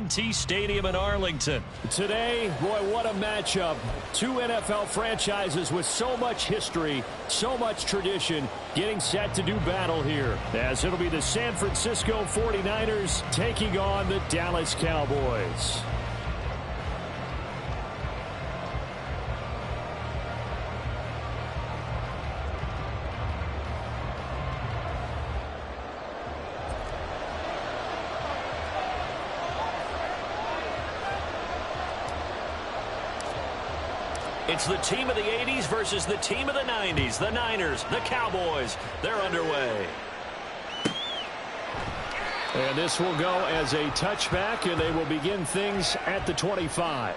AT&T Stadium in Arlington. Today, boy, what a matchup. Two NFL franchises with so much history, so much tradition, getting set to do battle here, as it'll be the San Francisco 49ers taking on the Dallas Cowboys. It's the team of the 80s versus the team of the 90s. The Niners, the Cowboys, they're underway. And this will go as a touchback, and they will begin things at the 25.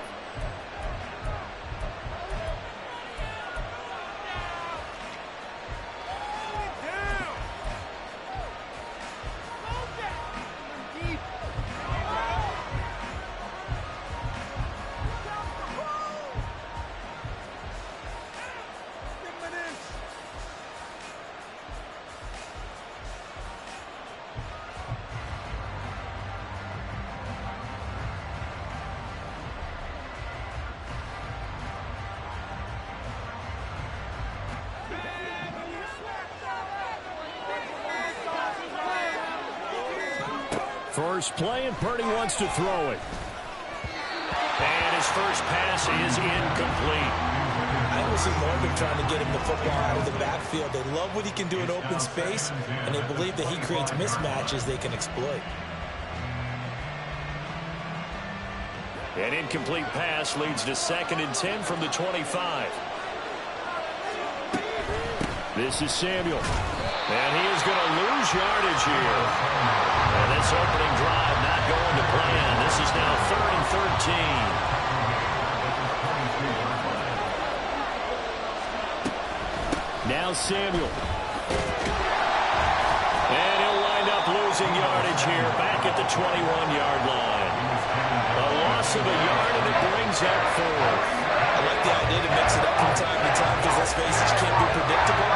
First play, and Purdy wants to throw it. And his first pass is incomplete. I don't see Morgan trying to get him the football out of the backfield. They love what he can do in open space, and they believe that he creates mismatches they can exploit. An incomplete pass leads to 2nd and 10 from the 25. This is Samuel. And he is going to lose yardage here. And this opening drive not going to plan. This is now 3rd and 13. Now Samuel. And he'll wind up losing yardage here back at the 21-yard line. A loss of a yard, and it brings up 4th. I like the idea to mix it up from time to time because, let's face it, you can't be predictable.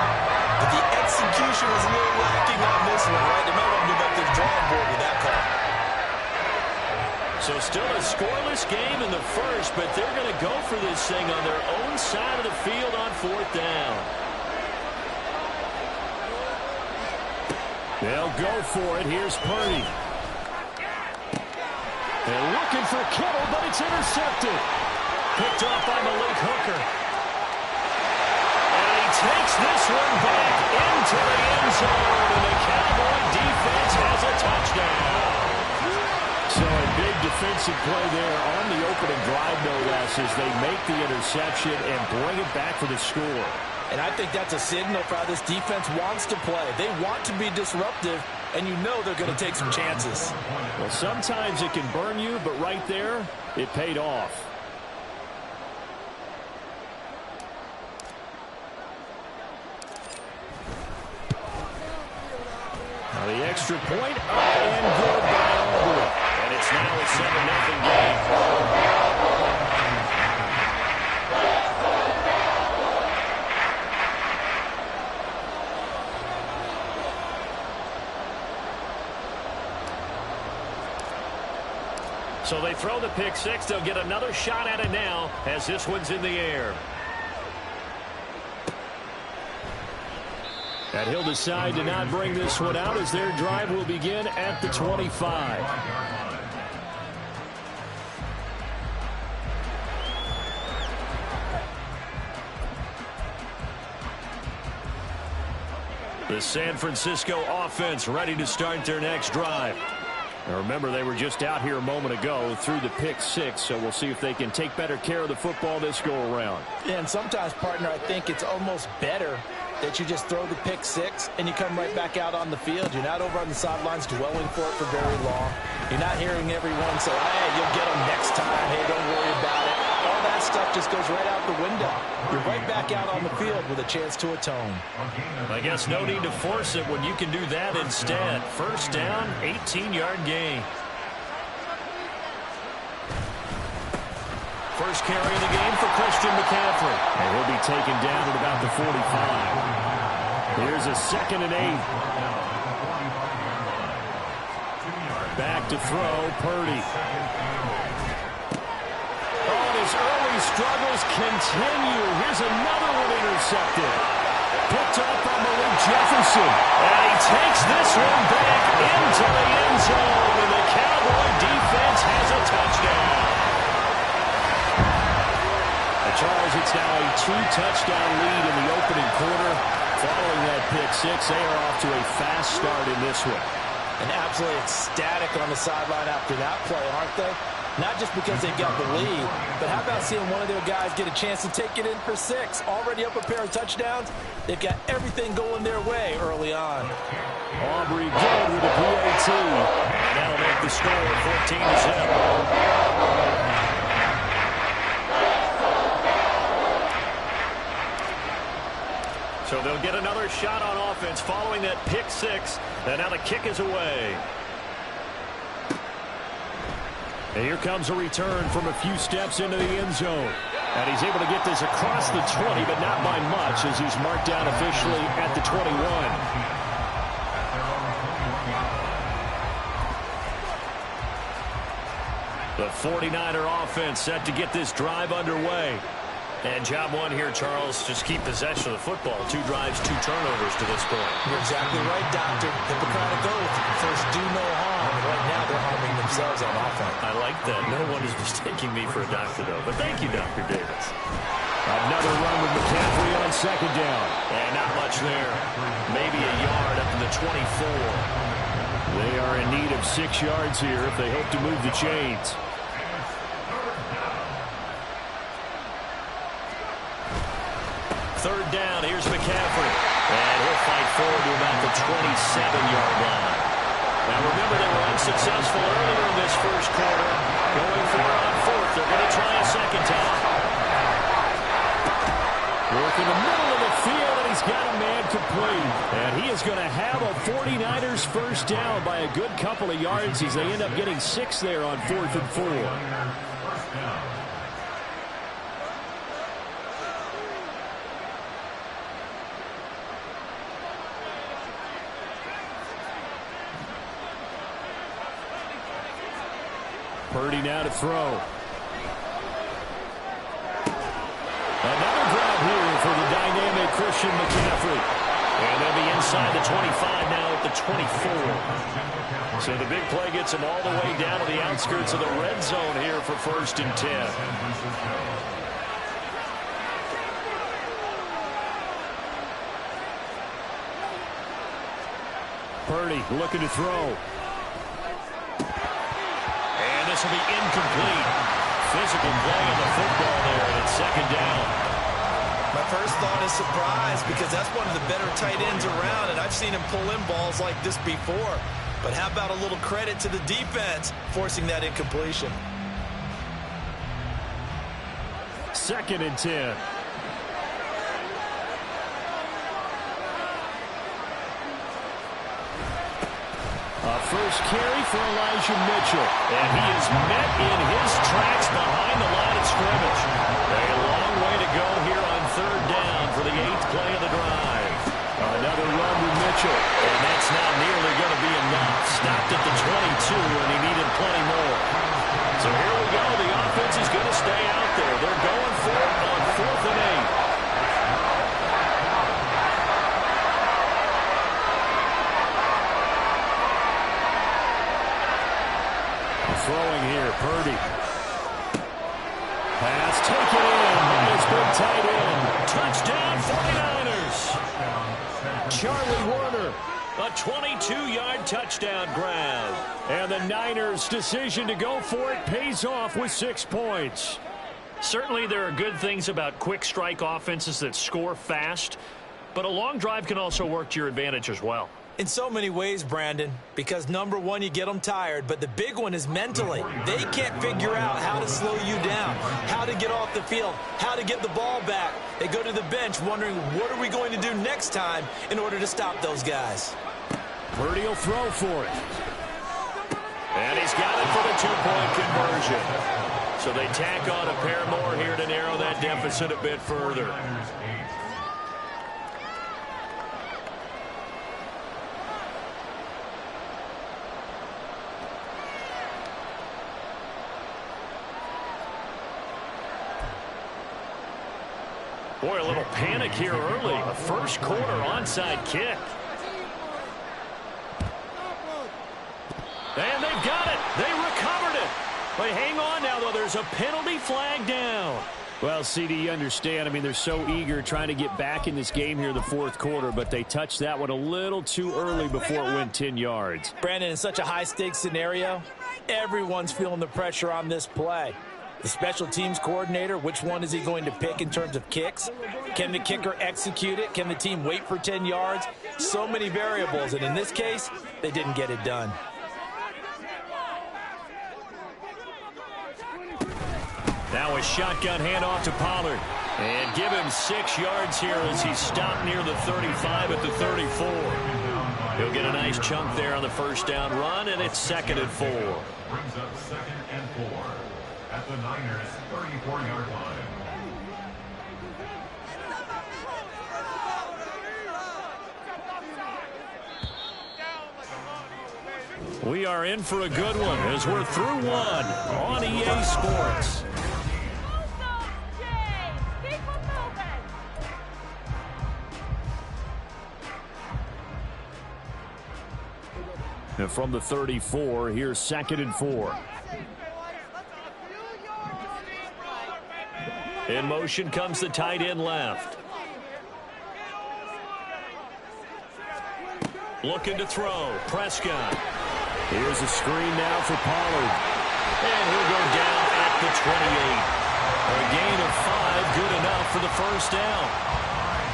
But the execution was a little lacking on this one, right? They might want to go back to the drawing board with that call. So still a scoreless game in the first, but they're going to go for this thing on their own side of the field on 4th down. They'll go for it. Here's Purdy. They're looking for Kittle, but it's intercepted. Picked off by Malik Hooker. And he takes this one back into the end zone, and the Cowboy defense has a touchdown. So a big defensive play there on the opening drive, no less, as they make the interception and bring it back for the score. And I think that's a signal for how this defense wants to play. They want to be disruptive, and you know they're going to take some chances. Well, sometimes it can burn you, but right there, it paid off. Now the extra point, up and good by Aubrey. And it's now a 7-0 game. So they throw the pick six. They'll get another shot at it now as this one's in the air. And he'll decide to not bring this one out as their drive will begin at the 25. The San Francisco offense ready to start their next drive. Now remember, they were just out here a moment ago through the pick six, so we'll see if they can take better care of the football this go around. Yeah, and sometimes, partner, I think it's almost better that you just throw the pick six and you come right back out on the field. You're not over on the sidelines dwelling for it for very long. You're not hearing everyone say, hey, you'll get them next time. Hey, don't worry about it. All that stuff just goes right out the window. You're right back out on the field with a chance to atone. I guess no need to force it when you can do that instead. First down, 18-yard gain. First carry of the game for Christian McCaffrey. And he'll be taken down at about the 45. Here's a 2nd and 8. Back to throw, Purdy. continue. Here's another one intercepted. Picked up by Malik Jefferson. And he takes this one back into the end zone. And the Cowboy defense has a touchdown. Charles, it's now a 2-touchdown lead in the opening quarter. Following that pick six, they are off to a fast start in this one. And absolutely ecstatic on the sideline after that play, aren't they? Not just because they got the lead, but how about seeing one of their guys get a chance to take it in for six? Already up a pair of touchdowns. They've got everything going their way early on. Aubrey good with the PAT. And that'll make the score 14-0. So they'll get another shot on offense following that pick six. And now the kick is away. And here comes a return from a few steps into the end zone. And he's able to get this across the 20, but not by much, as he's marked down officially at the 21. The 49er offense set to get this drive underway. And job one here, Charles, just keep possession of the football. 2 drives, 2 turnovers to this point. You're exactly right, Doctor. Hippocratic oath. First, do no harm. And right now, they're harming themselves on offense. I like that. No one is mistaking me for a doctor, though. But thank you, Dr. Davis. Another run with McCaffrey on second down. And not much there. Maybe a yard up to the 24. They are in need of 6 yards here if they hope to move the chains. Third down, here's McCaffrey. And he'll fight forward to about the 27-yard line. Now remember, they were unsuccessful earlier in this first quarter. Going for it on fourth. They're going to try a second time. Work in the middle of the field, and he's got a man complete. And he is going to have a 49ers first down by a good couple of yards as they end up getting 6 there on 4th and 4. Purdy now to throw. Another grab here for the dynamic Christian McCaffrey. And they'll be inside the 25 now at the 24. So the big play gets them all the way down to the outskirts of the red zone here for 1st and 10. Purdy looking to throw. This will be incomplete. Physical play in the football there, and it's second down. My first thought is surprise, because that's one of the better tight ends around, and I've seen him pull in balls like this before. But how about a little credit to the defense forcing that incompletion? 2nd and 10. First carry for Elijah Mitchell. And he is met in his tracks behind the line of scrimmage. A long way to go here on 3rd down for the 8th play of the drive. Another run with Mitchell. And that's not nearly going to be enough. Stopped at the 22, and he needed plenty more. So here we go. The offense is going to stay out there. They're going for it on 4th and 8. Throwing here, Purdy. Pass taken in by his big tight end. Touchdown 49ers. Charlie Warner. A 22-yard touchdown grab. And the Niners' decision to go for it pays off with 6 points. Certainly there are good things about quick strike offenses that score fast, but a long drive can also work to your advantage as well. In so many ways, Brandon, because number one, you get them tired, but the big one is mentally. They can't figure out how to slow you down, how to get off the field, how to get the ball back. They go to the bench wondering, what are we going to do next time in order to stop those guys? Purdy will throw for it. And he's got it for the 2-point conversion. So they tack on a pair more here to narrow that deficit a bit further. Boy, a little panic here early. A first quarter onside kick. And they've got it. They recovered it. But hang on now, though. There's a penalty flag down. Well, CD, you understand. I mean, they're so eager trying to get back in this game here in the fourth quarter, but they touched that one a little too early before it went 10 yards. Brandon, in such a high-stakes scenario, everyone's feeling the pressure on this play. The special teams coordinator, which one is he going to pick in terms of kicks? Can the kicker execute it? Can the team wait for 10 yards? So many variables, and in this case, they didn't get it done. Now a shotgun handoff to Pollard. And give him 6 yards here as he's stopped near the 35 at the 34. He'll get a nice chunk there on the first down run, and it's 2nd and 4. Brings up 2nd and 4 at the Niners' 34-yard line. We are in for a good one as we're through one on EA Sports. And from the 34, here's 2nd and 4. In motion comes the tight end left. Looking to throw. Prescott. Here's a screen now for Pollard. And he'll go down at the 28. A gain of 5, good enough for the first down.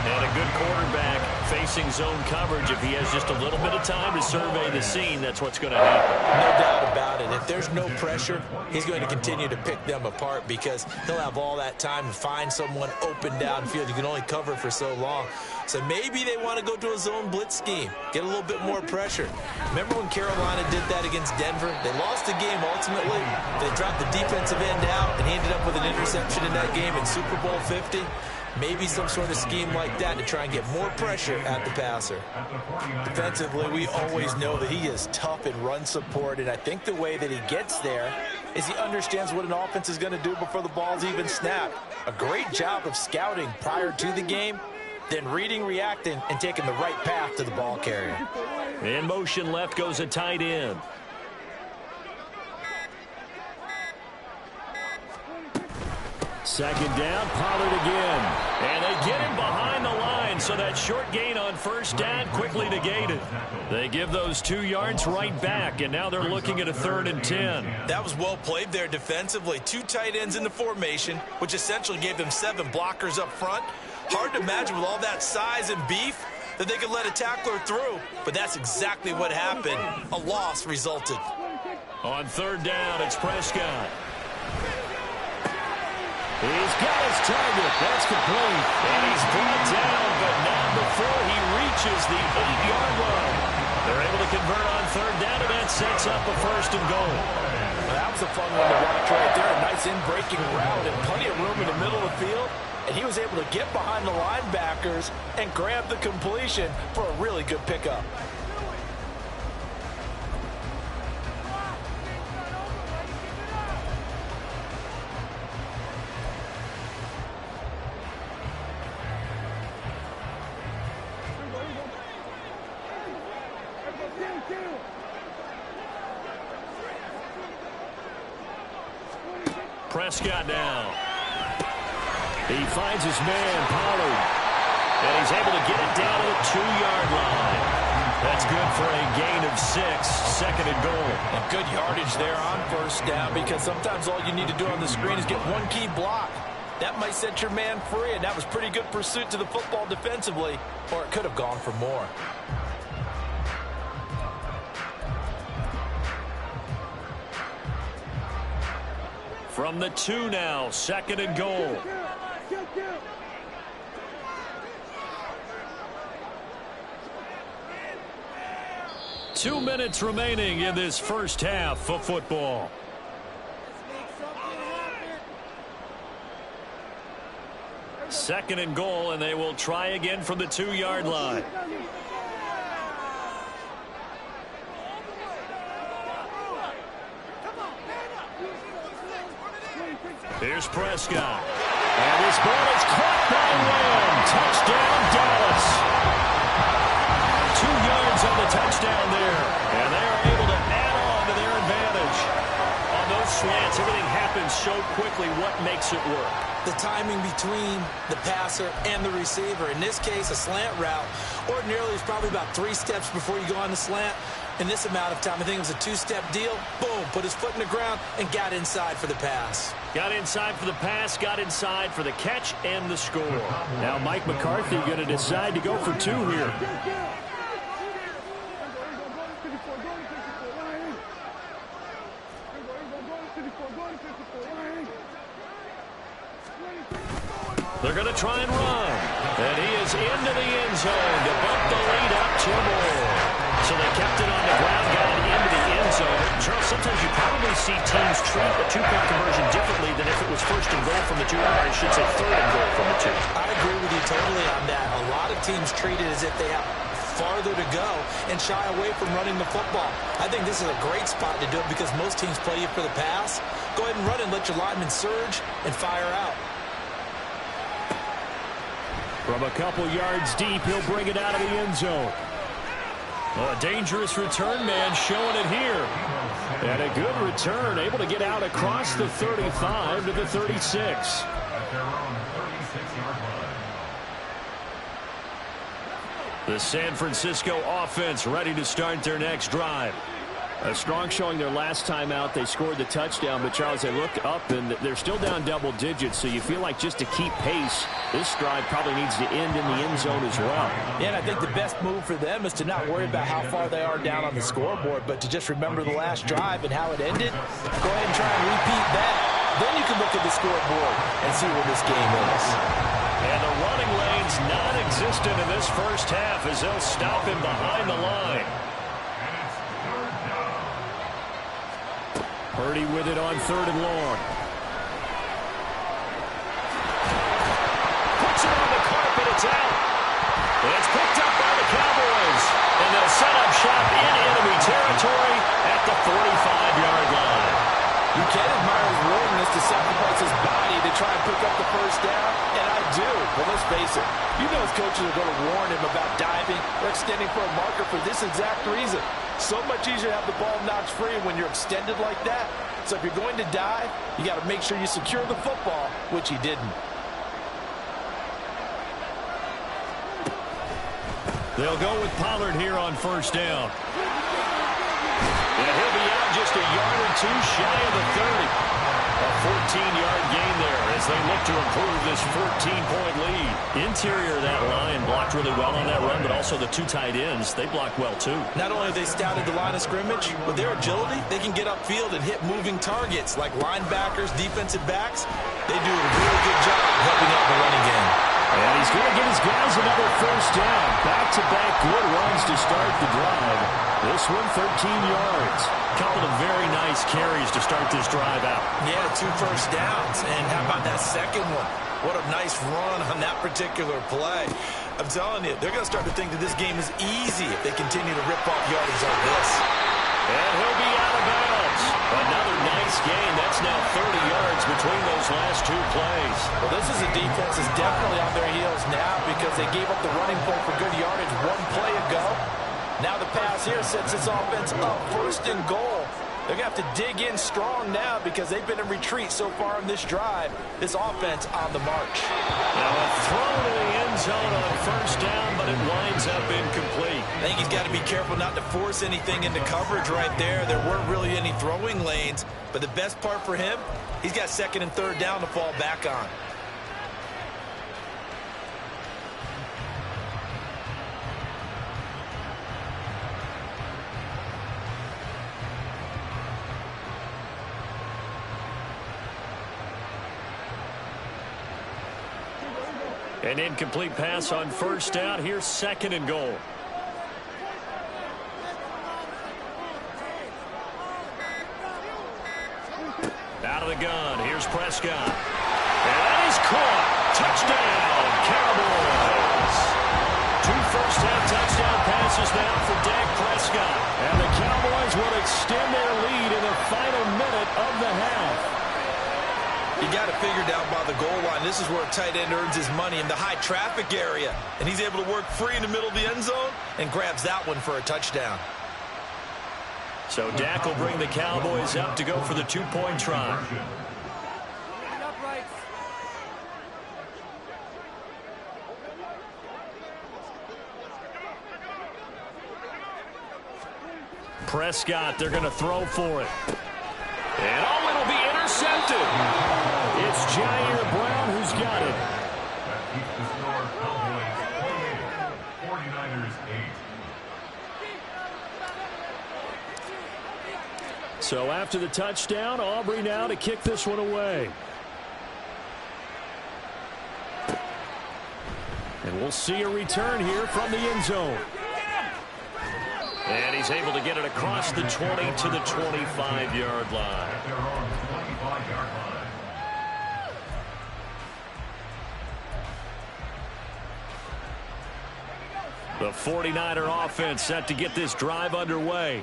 And a good quarterback facing zone coverage. If he has just a little bit of time to survey the scene, that's what's going to happen. No doubt about it. If there's no pressure, he's going to continue to pick them apart because he'll have all that time to find someone open downfield. You can only cover for so long. So maybe they want to go to a zone blitz scheme, get a little bit more pressure. Remember when Carolina did that against Denver? They lost the game ultimately. They dropped the defensive end out, and he ended up with an interception in that game in Super Bowl 50. Maybe some sort of scheme like that to try and get more pressure at the passer. Defensively, we always know that he is tough in run support, and I think the way that he gets there is he understands what an offense is going to do before the ball's even snapped. A great job of scouting prior to the game, then reading, reacting, and taking the right path to the ball carrier. In motion left goes a tight end. Second down, Pollard again. And they get him behind the line, so that short gain on first down quickly negated. They give those 2 yards right back, and now they're looking at a 3rd and 10. That was well played there defensively. 2 tight ends in the formation, which essentially gave them 7 blockers up front. Hard to imagine with all that size and beef that they could let a tackler through, but that's exactly what happened. A loss resulted. On 3rd down, it's Prescott. He's got his target. That's complete. And he's brought down, but not before he reaches the 8-yard line. They're able to convert on 3rd down, and that sets up a 1st and goal. Well, that was a fun one to watch right there. A nice in-breaking route and plenty of room in the middle of the field. And he was able to get behind the linebackers and grab the completion for a really good pickup. Prescott now. He finds his man, Pollard. And he's able to get it down to the 2-yard line. That's good for a gain of 6, 2nd and goal. And good yardage there on 1st down because sometimes all you need to do on the screen is get one key block. That might set your man free, and that was pretty good pursuit to the football defensively, or it could have gone for more. From the 2 now, 2nd and goal. Two minutes remaining in this first half of football. Second and goal, and they will try again from the 2-yard line. Here's Prescott. And this ball is caught by Lamb. Touchdown, Dallas. 2 yards on the touchdown there. And they are able to add on to their advantage. On those slants, everything happens so quickly. What makes it work? The timing between the passer and the receiver. In this case, a slant route ordinarily is probably about 3 steps before you go on the slant. In this amount of time, I think it was a 2-step deal. Boom, put his foot in the ground and got inside for the pass. Got inside for the pass, got inside for the catch and the score. Now Mike McCarthy going to decide to go for 2 here. They're going to try and run. And he is into the end zone to bump the lead up 2 more. So they kept it on the ground, got it into the end zone. Charles, sometimes you probably see teams treat a 2-point conversion differently than if it was 1st and goal from the 2, or I should say 3rd and goal from the 2. I agree with you totally on that. A lot of teams treat it as if they have farther to go and shy away from running the football. I think this is a great spot to do it because most teams play you for the pass. Go ahead and run and let your linemen surge and fire out. From a couple yards deep, he'll bring it out of the end zone. A dangerous return man showing it here. And a good return, able to get out across the 35 to the 36. At their own 36-yard line. The San Francisco offense ready to start their next drive. A strong showing their last time out. They scored the touchdown, but Charles, they looked up and they're still down double digits, so you feel like just to keep pace, this drive probably needs to end in the end zone as well. Yeah, and I think the best move for them is to not worry about how far they are down on the scoreboard, but to just remember the last drive and how it ended. Go ahead and try and repeat that. Then you can look at the scoreboard and see where this game is. And the running lane's non-existent in this first half as they'll stop him behind the line. Purdy with it on 3rd and long. Puts it on the carpet, it's out. It's picked up by the Cowboys. And they'll set up shop in enemy territory at the 45-yard line. You can admire his willingness to sacrifice his body to try and pick up the first down, and I do. But let's face it, you know his coaches are going to warn him about diving or extending for a marker for this exact reason. So much easier to have the ball knocked free when you're extended like that. So if you're going to dive, you got to make sure you secure the football, which he didn't. They'll go with Pollard here on 1st down. And he'll be out just a yard or 2 shy of the 30. A 14-yard gain there as they look to improve this 14-point lead. Interior of that line blocked really well on that run, but also the 2 tight ends, they blocked well too. Not only have they scouted the line of scrimmage, with their agility, they can get upfield and hit moving targets like linebackers, defensive backs. They do a really good job helping out the running game. And he's going to give his guys another 1st down. Back-to-back good runs to start the drive. This one, 13 yards. Couple of very nice carries to start this drive out. Yeah, 2 first downs. And how about that second one? What a nice run on that particular play. I'm telling you, they're going to start to think that this game is easy if they continue to rip off yardage like this. And he'll be out of bounds. Another nice gain. That's now 30 yards between those last 2 plays. Well, this is a defense that's definitely on their heels now because they gave up the running play for good yardage 1 play ago. Now the pass here sets this offense up 1st and goal. They're going to have to dig in strong now because they've been in retreat so far in this drive. This offense on the march. Now a throw to the end zone on 1st down, but it winds up incomplete. I think he's got to be careful not to force anything into coverage right there. There weren't really any throwing lanes, but the best part for him, he's got 2nd and 3rd down to fall back on. An incomplete pass on 1st down. Here's 2nd and goal. Out of the gun. Here's Prescott. And that is caught. Touchdown, Cowboys. 2 first-half touchdown passes now for Dak Prescott. And the Cowboys will extend their lead in the final minute of the half. You got to figure down by the goal line. This is where a tight end earns his money, in the high traffic area. And he's able to work free in the middle of the end zone and grabs that one for a touchdown. So Dak will bring the Cowboys up to go for the two-point try. Prescott, they're going to throw for it. And oh, it'll be intercepted. It's Jair Brown who's got it. That keeps the score Cowboys 48, 49ers 8. So after the touchdown, Aubrey now to kick this one away. And we'll see a return here from the end zone. And he's able to get it across the 20 to the 25-yard line. At their own 25-yard line. The 49er offense set to get this drive underway.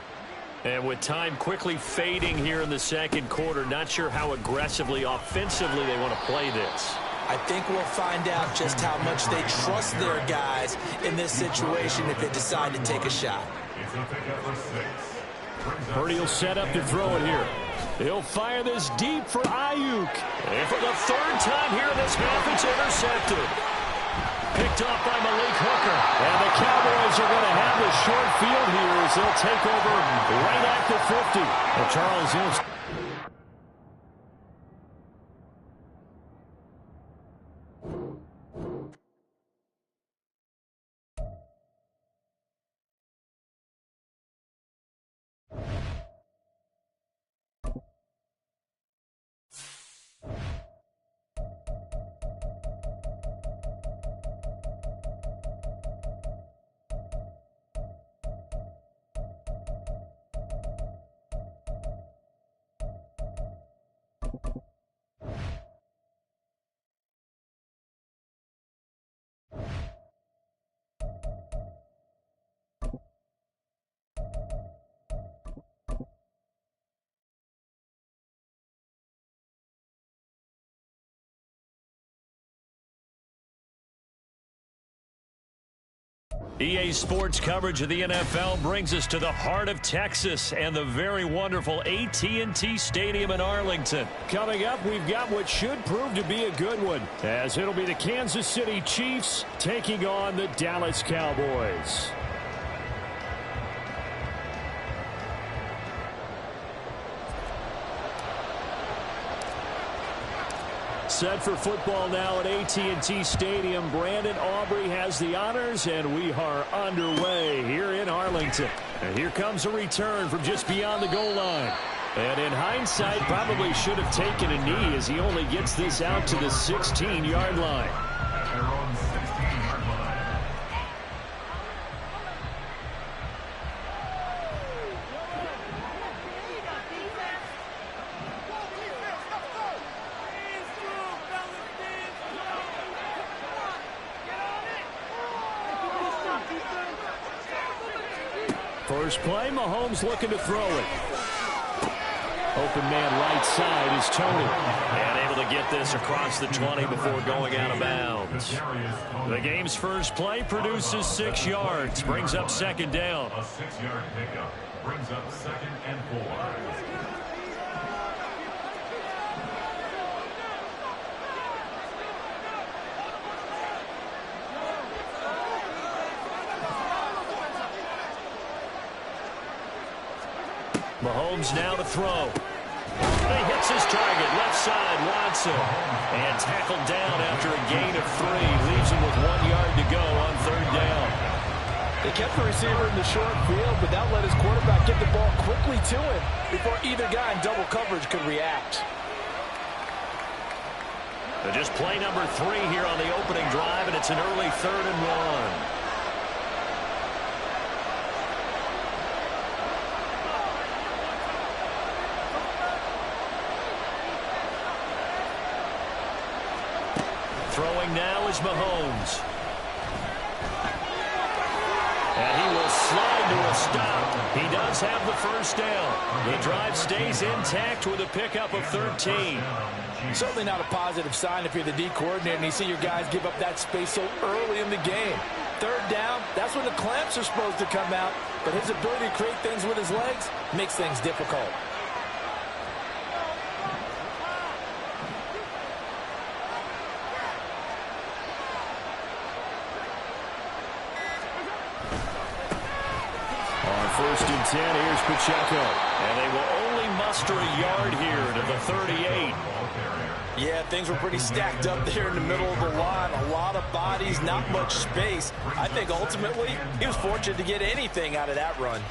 And with time quickly fading here in the second quarter, not sure how aggressively, offensively they want to play this. I think we'll find out just how much they trust their guys in this situation if they decide to take a shot. It's a pickup for 6. Purdy will set up to throw it here. He'll fire this deep for Ayuk. And for the third time here in this half, it's intercepted. Picked up by Malik Hooker. And the Cowboys are going to have the short field here as they'll take over right at the 50. Well, Charles is... EA Sports coverage of the NFL brings us to the heart of Texas and the very wonderful AT&T Stadium in Arlington. Coming up, we've got what should prove to be a good one, as it'll be the Kansas City Chiefs taking on the Dallas Cowboys. Set for football now at AT&T Stadium. Brandon Aubrey has the honors, and we are underway here in Arlington. And here comes a return from just beyond the goal line. And in hindsight, probably should have taken a knee as he only gets this out to the 16-yard line. At their own 16-yard line. First play, Mahomes looking to throw it. Open man right side is Tony. And able to get this across the 20 before going out of bounds. The game's first play produces 6 yards. Brings up second down. A 6-yard pickup brings up 2nd and 4. Mahomes now to throw. He hits his target, left side, Watson. And tackled down after a gain of 3. Leaves him with 1 yard to go on third down. They kept the receiver in the short field, but that let his quarterback get the ball quickly to him before either guy in double coverage could react. Just play number 3 here on the opening drive, and it's an early 3rd and 1. Throwing now is Mahomes. And he will slide to a stop He does have the first down. The drive stays intact with a pickup of 13. Certainly not a positive sign if you're the D coordinator and you see your guys give up that space so early in the game. Third down, that's when the clamps are supposed to come out, but his ability to create things with his legs makes things difficult. First and 10, here's Pacheco. And they will only muster a yard here to the 38. Yeah, things were pretty stacked up there in the middle of the line. A lot of bodies, not much space. I think ultimately he was fortunate to get anything out of that run.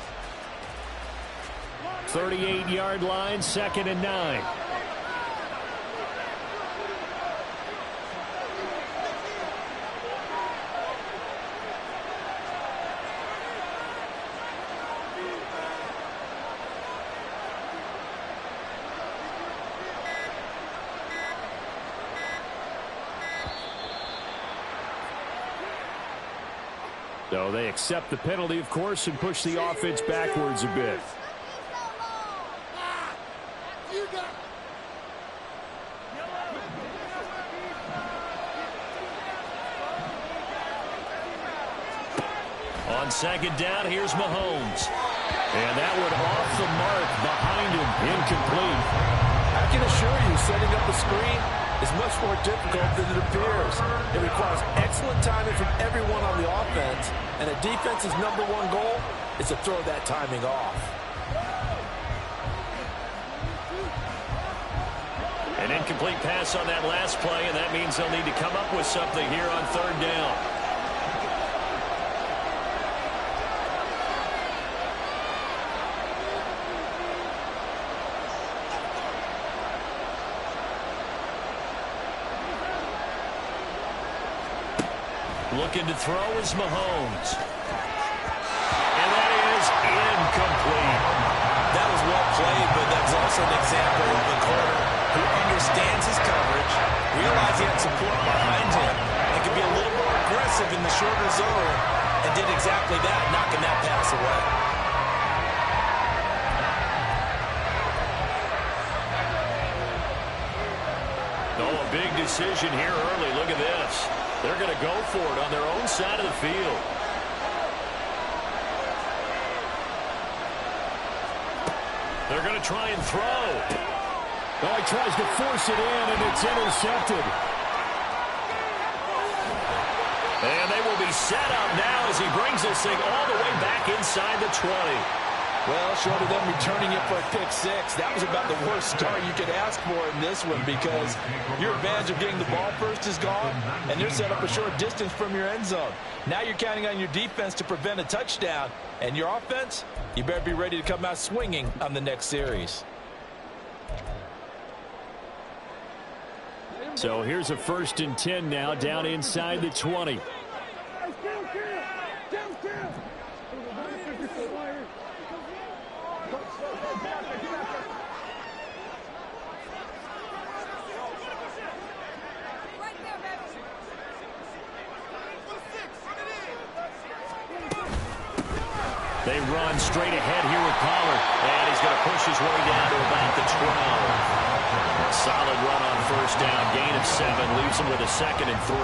38-yard line, 2nd and 9. So they accept the penalty, of course, and push the offense backwards a bit. On 2nd down, here's Mahomes. And that one off the mark behind him, incomplete. I can assure you, setting up a screen is much more difficult than it appears. It requires excellent timing from everyone on the offense, and a defense's #1 goal is to throw that timing off. An incomplete pass on that last play, and that means they'll need to come up with something here on 3rd down. Looking to throw is Mahomes. And that is incomplete. That was well played, but that's also an example of the corner who understands his coverage, realized he had support behind him, and could be a little more aggressive in the shorter zone, and did exactly that, knocking that pass away. Oh, a big decision here early. Look at this. They're going to go for it on their own side of the field. They're going to try and throw. Oh, he tries to force it in, and it's intercepted. And they will be set up now as he brings this thing all the way back inside the 20. Well, short of them returning it for a pick 6, that was about the worst start you could ask for in this one, because your advantage of getting the ball first is gone, and they're set up a short distance from your end zone. Now you're counting on your defense to prevent a touchdown, and your offense, you better be ready to come out swinging on the next series. So here's a 1st and 10 now, down inside the 20. They run straight ahead here with Pollard, and he's going to push his way down to about the 12. A solid run on 1st down, gain of 7, leaves him with a 2nd and 3.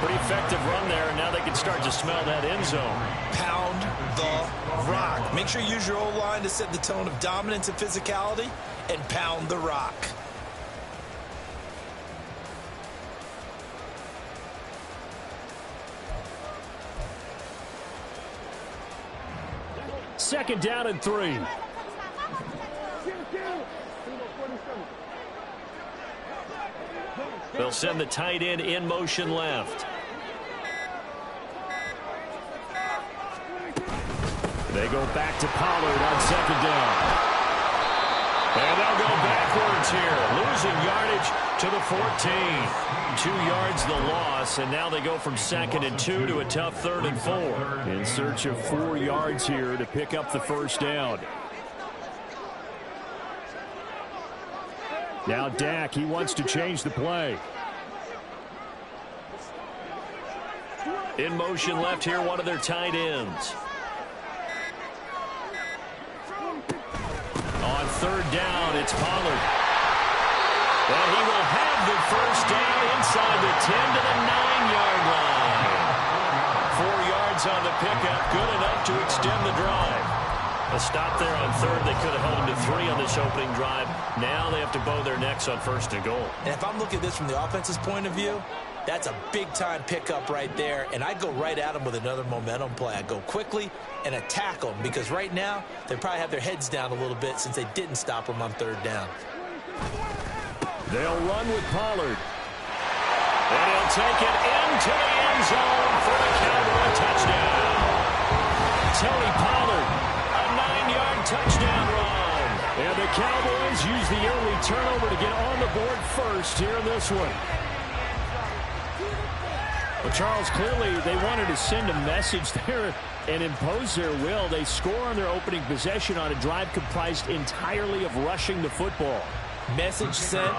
Pretty effective run there, and now they can start to smell that end zone. Pound the rock. Make sure you use your O-line to set the tone of dominance and physicality, and pound the rock. Second down and 3. They'll send the tight end in motion left. They go back to Pollard on 2nd down. And they'll go backwards here, losing yardage to the 14. 2 yards the loss, and now they go from 2nd and 2 to a tough 3rd and 4. In search of 4 yards here to pick up the 1st down. Now Dak, he wants to change the play. In motion left here, one of their tight ends. third down, it's Pollard. And he will have the first down inside the 10 to the 9-yard line. 4 yards on the pickup, good enough to extend the drive. A stop there on third. They could have held him to 3 on this opening drive. Now they have to bow their necks on first and goal. And if I'm looking at this from the offense's point of view, that's a big-time pickup right there, and I go right at them with another momentum play. I go quickly and attack them because right now they probably have their heads down a little bit since they didn't stop them on third down. They'll run with Pollard. And he'll take it into the end zone for a Cowboy touchdown. Tony Pollard, a 9-yard touchdown run. And the Cowboys use the early turnover to get on the board first here in this one. Well, Charles, clearly they wanted to send a message there and impose their will. They score on their opening possession on a drive comprised entirely of rushing the football. Message sent.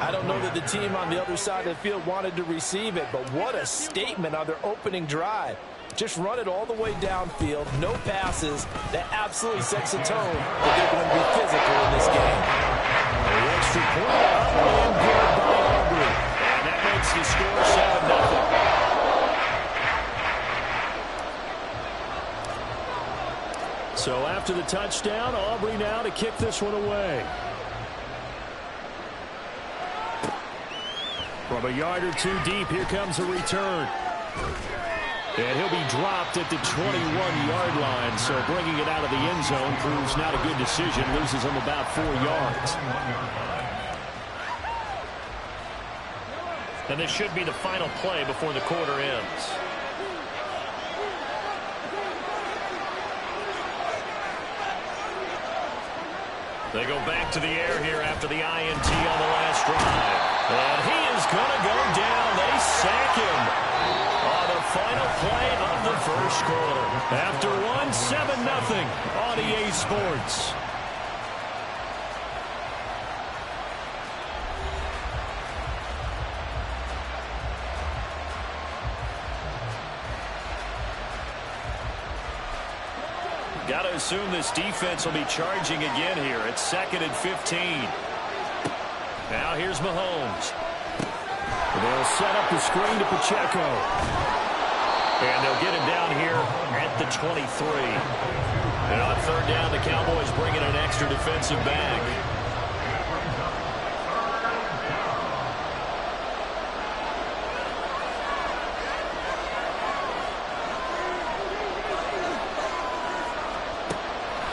I don't know that the team on the other side of the field wanted to receive it, but what a statement on their opening drive. Just run it all the way downfield, no passes. That absolutely sets a tone that they're going to be physical in this game. The extra point up and good by Aubrey. And that makes the score 7-0. So after the touchdown, Aubrey now to kick this one away. From a yard or two deep, here comes a return. And he'll be dropped at the 21-yard line, so bringing it out of the end zone proves not a good decision. Loses him about 4 yards. And this should be the final play before the quarter ends. They go back to the air here after the INT on the last drive. And he is going to go down. They sack him on the final play of the first quarter. After one, 7-0 on EA Sports. Got to assume this defense will be charging again here. It's 2nd and 15. Now here's Mahomes. They'll set up the screen to Pacheco. And they'll get him down here at the 23. And on third down, the Cowboys bring in an extra defensive back.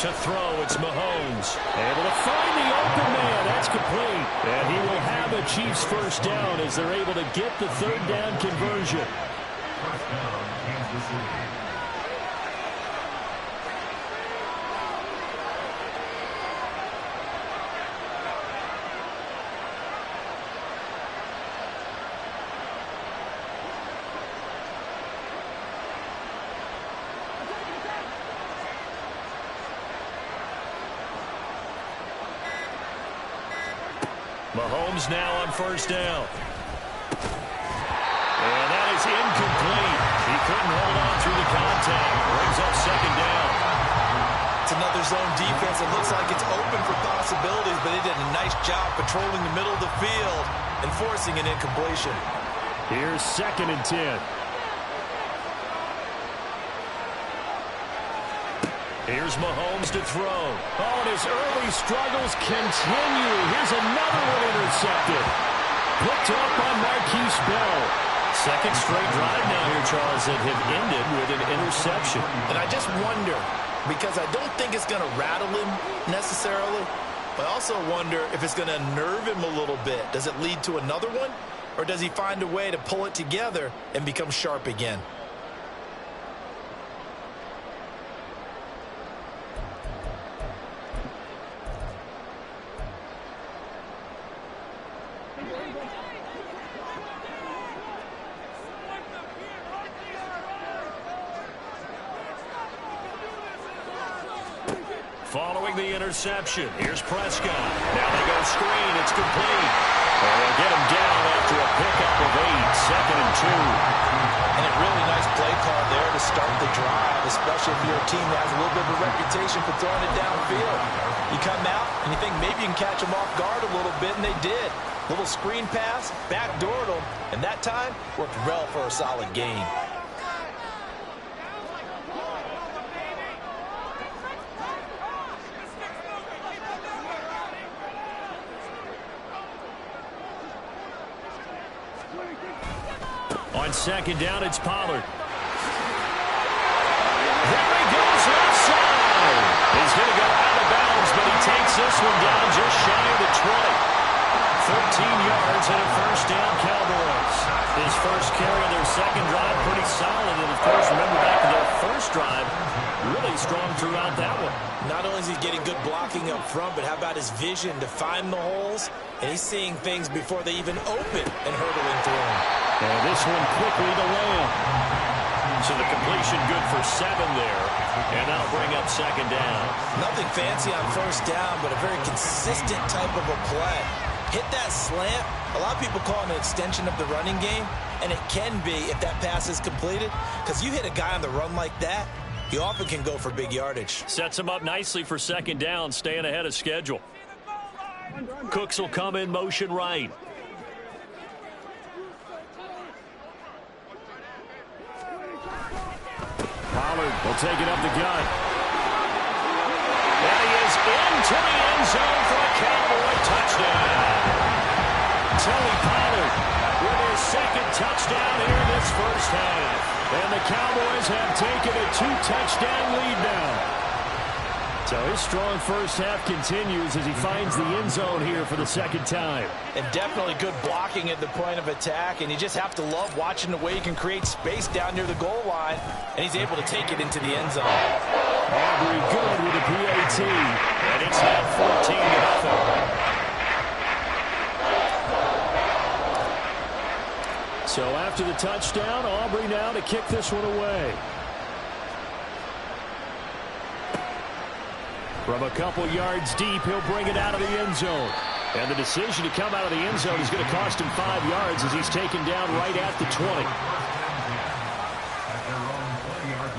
To throw, it's Mahomes. Able to find the open man. That's complete. And he will have a Chiefs first down as they're able to get the third down conversion. First down, Kansas City. Mahomes now on first down. And that is incomplete. He couldn't hold on through the contact. Brings up second down. It's another zone defense. It looks like it's open for possibilities, but they did a nice job patrolling the middle of the field and forcing an incompletion. Here's 2nd and 10. Here's Mahomes to throw. Oh, and his early struggles continue. Here's another one intercepted. Picked up by Marquise Bell. Second straight drive now here, Charles, that have ended with an interception. And I just wonder, because I don't think it's going to rattle him necessarily, but I also wonder if it's going to nerve him a little bit. Does it lead to another one? Or does he find a way to pull it together and become sharp again? Following the interception, here's Prescott. Now they go screen. It's complete. And they'll get him down after a pickup of 8, 2nd and 2. And a really nice play call there to start the drive, especially especially if you're a team that has a little bit of a reputation for throwing it downfield. You come out and you think maybe you can catch them off guard a little bit, and they did. Little screen pass, backdoored them, and that time worked well for a solid gain. On second down, it's Pollard. There he goes left side. He's going to go out of bounds, but he takes this one down just shy of the 20. 13 yards and a first down, Cowboys. His first carry of their second drive, pretty solid. And, of course, remember back to their first drive, really strong throughout that one. Not only is he getting good blocking up front, but how about his vision to find the holes? And he's seeing things before they even open and hurdling through them. And this one quickly to Lamb. So the completion good for 7 there. And that'll bring up second down. Nothing fancy on first down, but a very consistent type of a play. Hit that slant. A lot of people call it an extension of the running game, and it can be if that pass is completed, because you hit a guy on the run like that, you often can go for big yardage. Sets him up nicely for second down, staying ahead of schedule. Cooks will come in motion right. Pollard will take it up the gut. And he is into the end zone for a Cowboy touchdown. Tony Pollard with his second touchdown here in this first half. And the Cowboys have taken a 2-touchdown lead now. So his strong first half continues as he finds the end zone here for the second time. And definitely good blocking at the point of attack, and you just have to love watching the way he can create space down near the goal line, and he's able to take it into the end zone. Aubrey good with a PAT, and it's now 14-0. So after the touchdown, Aubrey now to kick this one away. From a couple yards deep, he'll bring it out of the end zone. And the decision to come out of the end zone is going to cost him 5 yards as he's taken down right at the 20. At their own 20-yard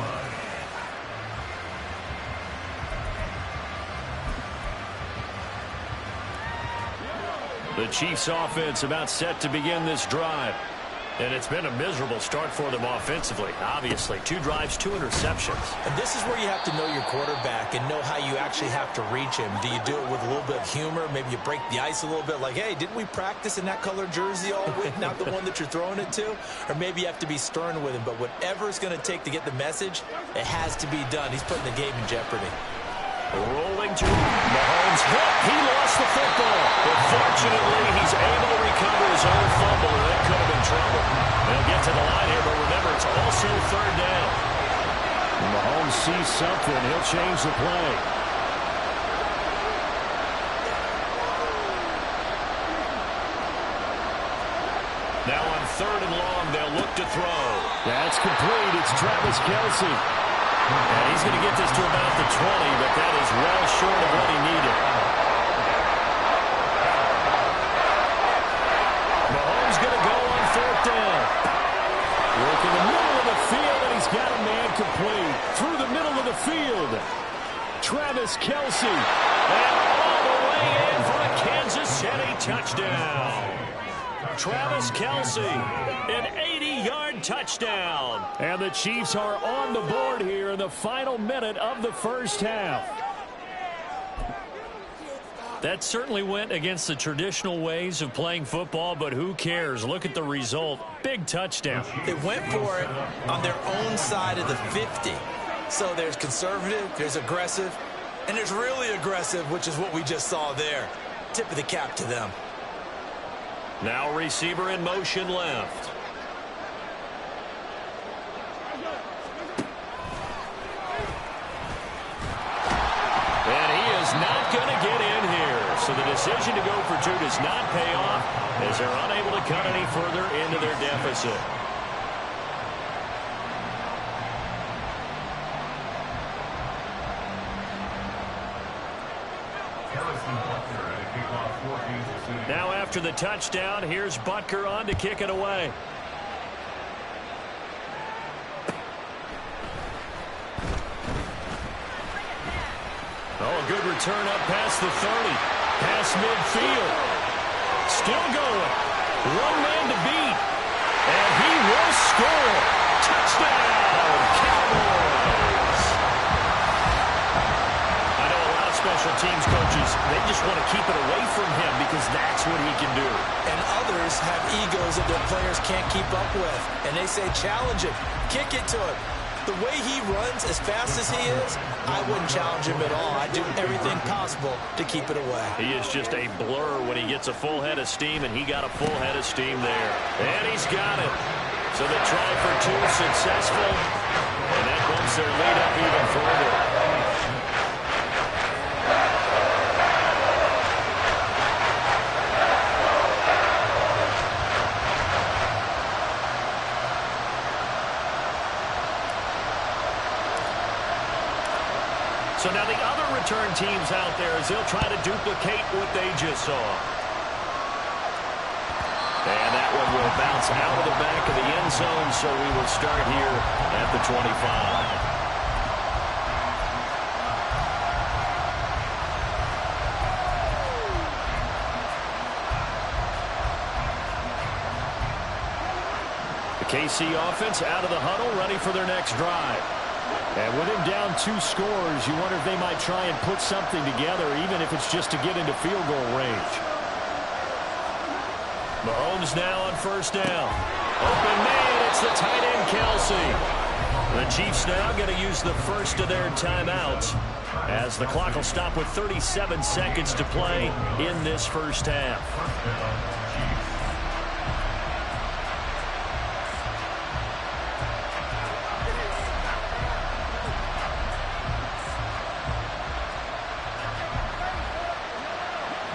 line. The Chiefs offense about set to begin this drive. And it's been a miserable start for them offensively, obviously. 2 drives, 2 interceptions. And this is where you have to know your quarterback and know how you actually have to reach him. Do you do it with a little bit of humor? Maybe you break the ice a little bit like, hey, didn't we practice in that color jersey all week, not the one that you're throwing it to? Or maybe you have to be stern with him. But whatever it's going to take to get the message, it has to be done. He's putting the game in jeopardy. Rolling to Mahomes. He lost the football. But fortunately, he's able to recover his own fumble. And that could have been trouble. They'll get to the line here, but remember, it's also third down. When Mahomes sees something, he'll change the play. Now on third and long, they'll look to throw. That's complete. It's Travis Kelce. And he's going to get this to about the 20, but that is well short of what he needed. Mahomes going to go on fourth down. Work in the middle of the field, and he's got a man complete. Through the middle of the field. Travis Kelce. And all the way in for a Kansas City touchdown. Travis Kelce, an 80-yard touchdown. And the Chiefs are on the board here in the final minute of the first half. That certainly went against the traditional ways of playing football, but who cares? Look at the result. Big touchdown. They went for it on their own side of the 50. So there's conservative, there's aggressive, and there's really aggressive, which is what we just saw there. Tip of the cap to them. Now receiver in motion left. And he is not going to get in here. So the decision to go for 2 does not pay off as they're unable to cut any further into their deficit. Now after the touchdown, here's Butker on to kick it away. Oh, a good return up past the 30. Past midfield. Still going. One man to beat. And he will score. Touchdown, Cowboys. I know a lot of special teams coaches, they just want to keep it away from him because that's what he can do. And others have egos that their players can't keep up with. And they say, challenge it. Kick it to him. The way he runs as fast as he is, I wouldn't challenge him at all. I'd do everything possible to keep it away. He is just a blur when he gets a full head of steam, and he got a full head of steam there. And he's got it. So the try for two successful, and that bumps their lead up even further. So now the other return teams out there as they'll try to duplicate what they just saw. And that one will bounce out of the back of the end zone, so we will start here at the 25. The KC offense out of the huddle, ready for their next drive. And with him down 2 scores, you wonder if they might try and put something together, even if it's just to get into field goal range. Mahomes now on first down. Open man, it's the tight end, Kelsey. The Chiefs now going to use the first of their timeouts as the clock will stop with 37 seconds to play in this first half.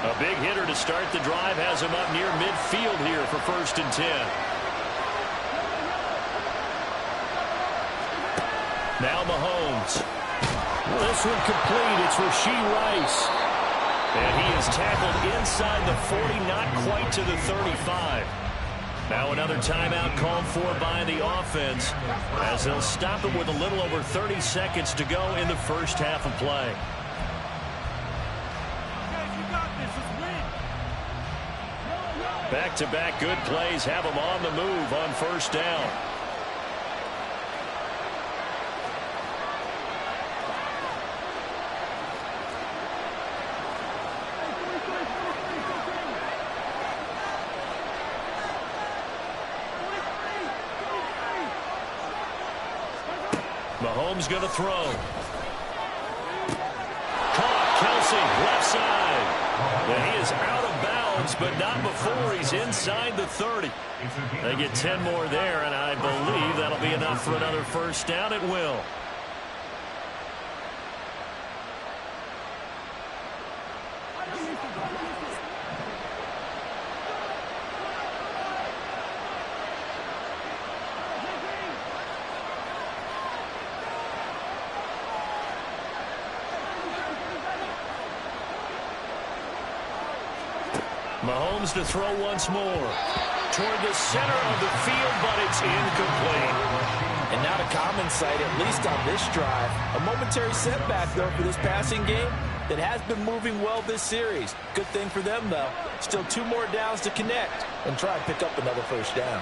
A big hitter to start the drive has him up near midfield here for 1st and 10. Now Mahomes. This one complete. It's Rashee Rice. And he is tackled inside the 40, not quite to the 35. Now another timeout called for by the offense as they'll stop it with a little over 30 seconds to go in the first half of play. Back-to-back good plays have them on the move on first down. Mahomes going to throw. Caught, Kelsey, left side. And he is out of bounds, but not before he's inside the 30. They get 10 more there, and I believe that'll be enough for another first down. It will. Mahomes to throw once more. Toward the center of the field, but it's incomplete. And not a common sight, at least on this drive. A momentary setback, though, for this passing game that has been moving well this series. Good thing for them, though. Still 2 more downs to connect and try and pick up another first down.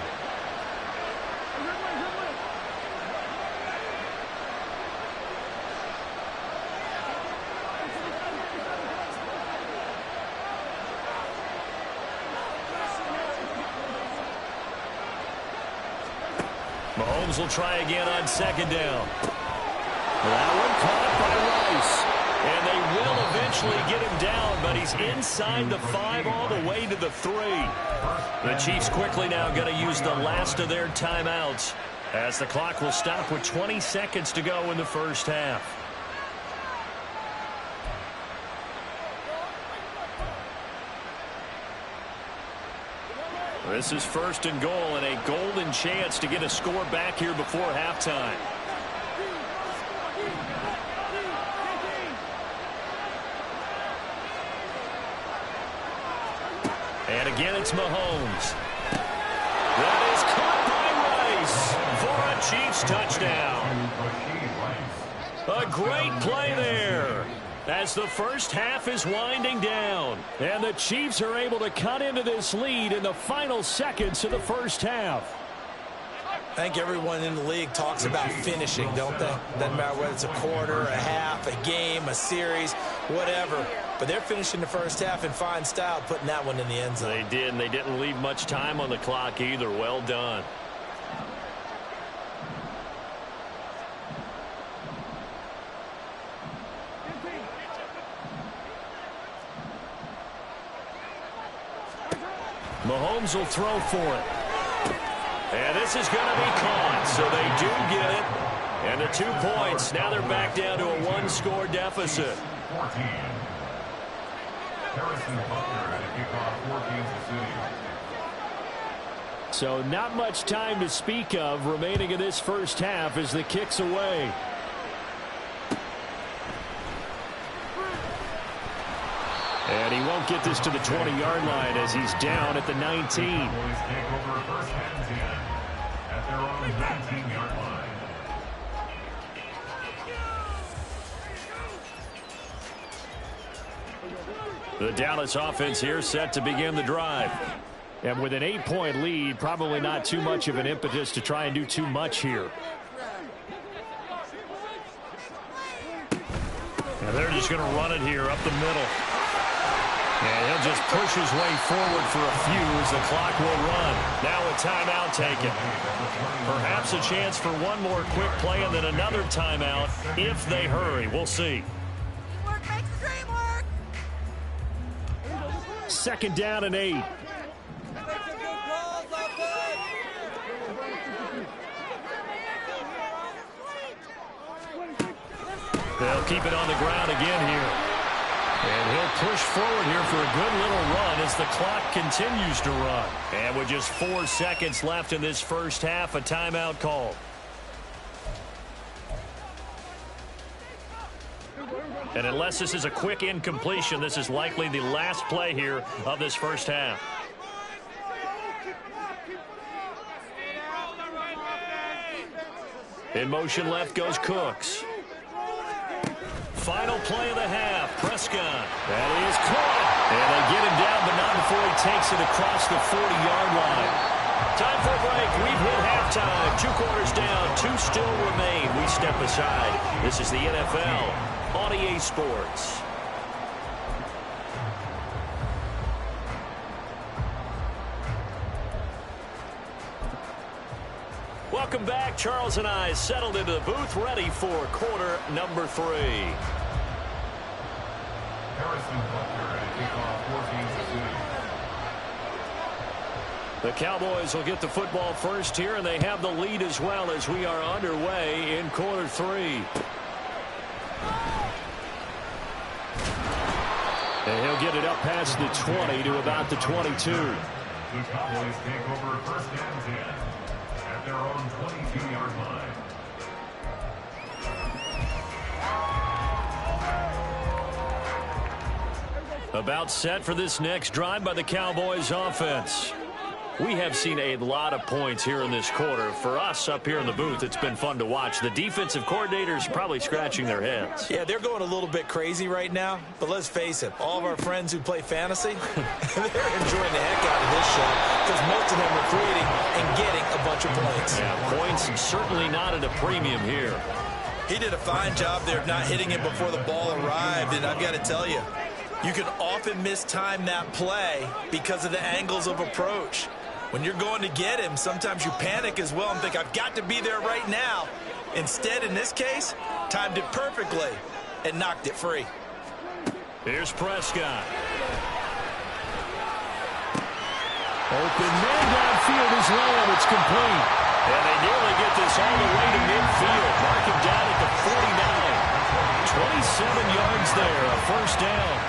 Mahomes will try again on second down. That one caught by Rice. And they will eventually get him down, but he's inside the 5 all the way to the 3. The Chiefs quickly now going to use the last of their timeouts as the clock will stop with 20 seconds to go in the first half. This is 1st and goal and a golden chance to get a score back here before halftime. And again, it's Mahomes. That is caught by Rice for a Chiefs touchdown. A great play there. as the first half is winding down. And the Chiefs are able to cut into this lead in the final seconds of the first half. I think everyone in the league talks about finishing, don't they? Doesn't matter whether it's a quarter, a half, a game, a series, whatever. But they're finishing the first half in fine style, putting that one in the end zone. They did, and they didn't leave much time on the clock either. Well done. Mahomes will throw for it. And this is going to be caught, so they do get it. And the 2 points. Now they're back down to a one-score deficit. 14. Harrison Butler at a kickoff for Kansas City. So not much time to speak of remaining in this first half as the kick's away. And he won't get this to the 20-yard line as he's down at the 19. Boys take over first and 10 at their own 19-yard line. The Dallas offense here set to begin the drive. And with an 8-point lead, probably not too much of an impetus to try and do too much here. And they're just going to run it here up the middle. And he'll just push his way forward for a few as the clock will run. Now a timeout taken. Perhaps a chance for one more quick play and then another timeout if they hurry. We'll see. Teamwork makes the dream work. 2nd down and 8. They'll keep it on the ground again here. And he'll push forward here for a good little run as the clock continues to run. And with just 4 seconds left in this first half, a timeout call. And unless this is a quick incompletion, this is likely the last play here of this first half. In motion left goes Cooks. Final play of the half, Prescott. That is caught. And they get him down, but not before he takes it across the 40-yard line. Time for a break. We've hit halftime. 2 quarters down, 2 still remain. We step aside. This is the NFL on EA Sports. Welcome back. Charles and I settled into the booth, ready for quarter number 3. Harrison Butler at a kickoff for Kansas City. The Cowboys will get the football first here, and they have the lead as well as we are underway in quarter 3. And he'll get it up past the 20 to about the 22. The Cowboys take over first and 10 at their own 22-yard line. About set for this next drive by the Cowboys offense. We have seen a lot of points here in this quarter. For us up here in the booth, it's been fun to watch. The defensive coordinators probably scratching their heads. Yeah, they're going a little bit crazy right now, but let's face it, all of our friends who play fantasy, they're enjoying the heck out of this shot because most of them are creating and getting a bunch of points. Yeah, points certainly not at a premium here. He did a fine job there of not hitting it before the ball arrived, and I've got to tell you, you can often mistime that play because of the angles of approach. When you're going to get him, sometimes you panic as well and think, I've got to be there right now. Instead, in this case, timed it perfectly and knocked it free. Here's Prescott. Open man downfield is low, and it's complete. And they nearly get this all the way to midfield. Mark him down at the 49. 27 yards there, a first down.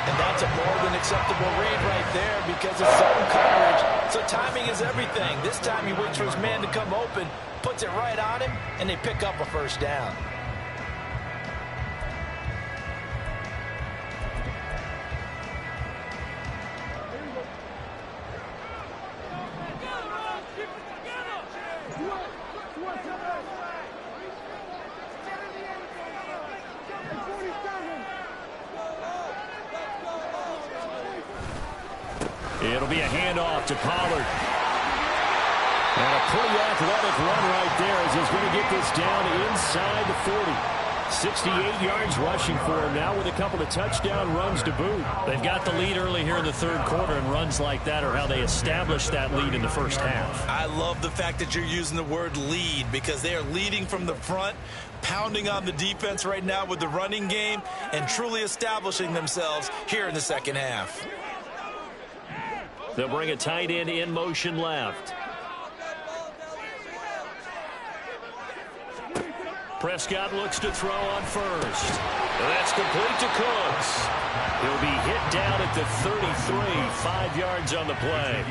And that's a more than acceptable read right there because of zone coverage. So timing is everything. This time he waits for his man to come open, puts it right on him, and they pick up a first down. It'll be a handoff to Pollard. And a pretty athletic run right there as he's going to get this down inside the 40. 68 yards rushing for him now with a couple of touchdown runs to boot. They've got the lead early here in the third quarter, and runs like that are how they establish that lead in the first half. I love the fact that you're using the word lead because they are leading from the front, pounding on the defense right now with the running game, and truly establishing themselves here in the second half. They'll bring a tight end in motion left. Prescott looks to throw on first. That's complete to Cooks. He'll be hit down at the 33, 5 yards on the play.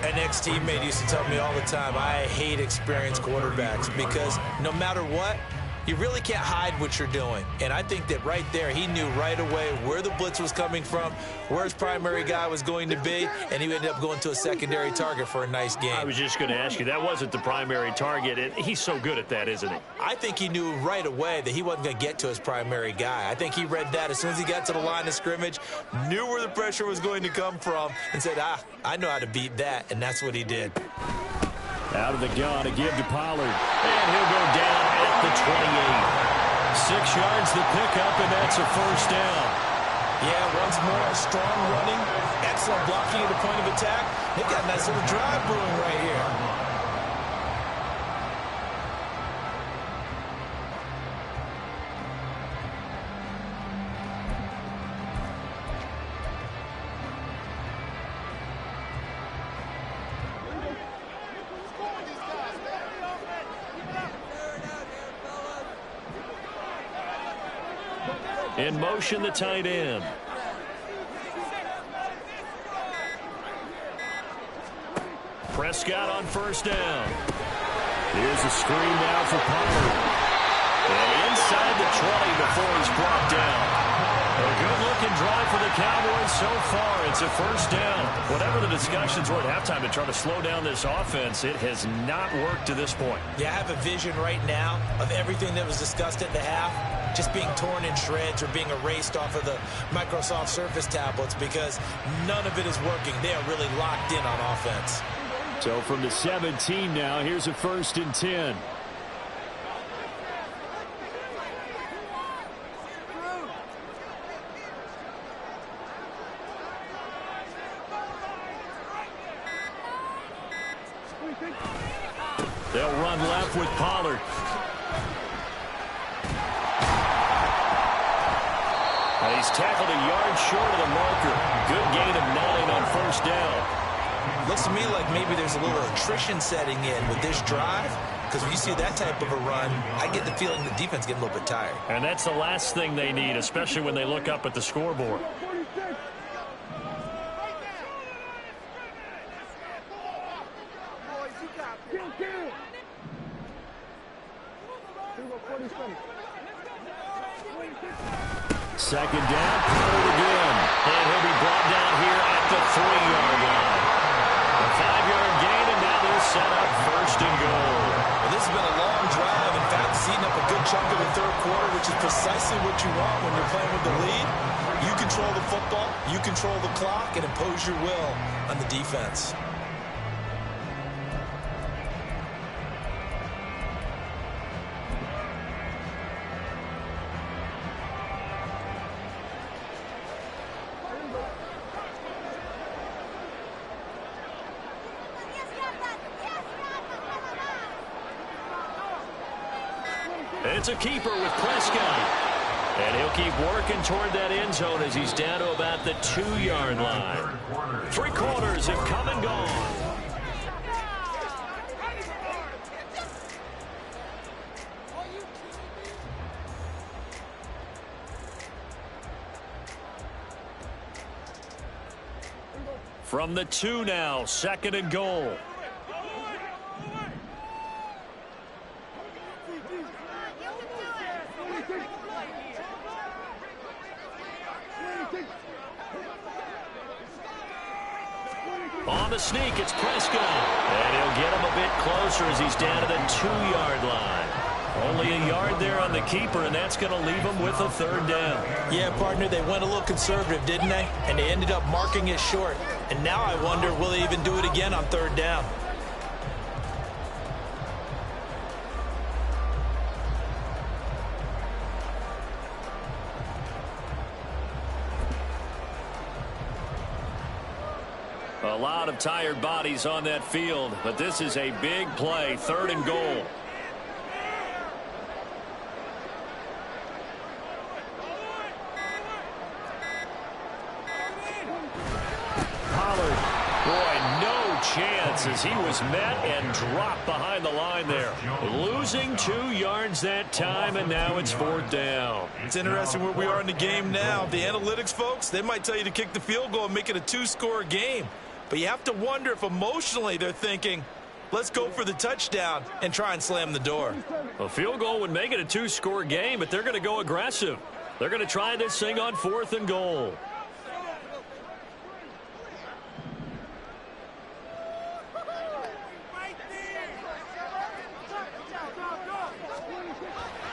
An ex-teammate used to tell me all the time, I hate experienced quarterbacks because no matter what, you really can't hide what you're doing. And I think that right there, he knew right away where the blitz was coming from, where his primary guy was going to be, and he ended up going to a secondary target for a nice game. I was just going to ask you, that wasn't the primary target, and he's so good at that, isn't he? I think he knew right away that he wasn't going to get to his primary guy. I think he read that as soon as he got to the line of scrimmage, knew where the pressure was going to come from, and said, I know how to beat that, and that's what he did. Out of the gun, a give to Pollard. And he'll go down at the 28. 6 yards the pickup, and that's a first down. Yeah, once more, strong running, excellent blocking at the point of attack. They've got a nice little drive brewing right here. In motion, the tight end. Prescott on first down. Here's a screen now for Pollard. And inside the 20 before he's brought down. A good-looking drive for the Cowboys so far. It's a first down. Whatever the discussions were at halftime to try to slow down this offense, it has not worked to this point. Yeah, I have a vision right now of everything that was discussed at the half just being torn in shreds or being erased off of the Microsoft Surface tablets because none of it is working. They are really locked in on offense. So from the 17 now, here's a 1st and 10. They'll run left with Pollard. And he's tackled a yard short of the marker. Good gain of 9 on first down. Looks to me like maybe there's a little attrition setting in with this drive, because when you see that type of a run, I get the feeling the defense getting a little bit tired. And that's the last thing they need, especially when they look up at the scoreboard. Second down, Pollard again. And he'll be brought down here at the 3-yard line. A 5-yard gain, and now they're set up 1st and goal. Well, this has been a long drive. In fact, it's eating up a good chunk of the third quarter, which is precisely what you want when you're playing with the lead. You control the football, you control the clock, and impose your will on the defense. It's a keeper with Prescott. And he'll keep working toward that end zone as he's down to about the 2-yard line. 3 quarters have come and gone. From the 2 now, 2nd and goal. On the sneak, it's Prescott. And he'll get him a bit closer as he's down to the 2-yard line. Only a yard there on the keeper, and that's going to leave them with a third down. Yeah, partner, they went a little conservative, didn't they? And they ended up marking it short. And now I wonder, will they even do it again on third down? A lot of tired bodies on that field, but this is a big play, 3rd and goal. Pollard, boy, no chance as he was met and dropped behind the line there. Losing 2 yards that time, and now it's 4th down. It's interesting where we are in the game now. The analytics folks, they might tell you to kick the field goal and make it a 2-score game. But you have to wonder if emotionally they're thinking, let's go for the touchdown and try and slam the door. A field goal would make it a 2-score game, but they're going to go aggressive. They're going to try this thing on 4th and goal.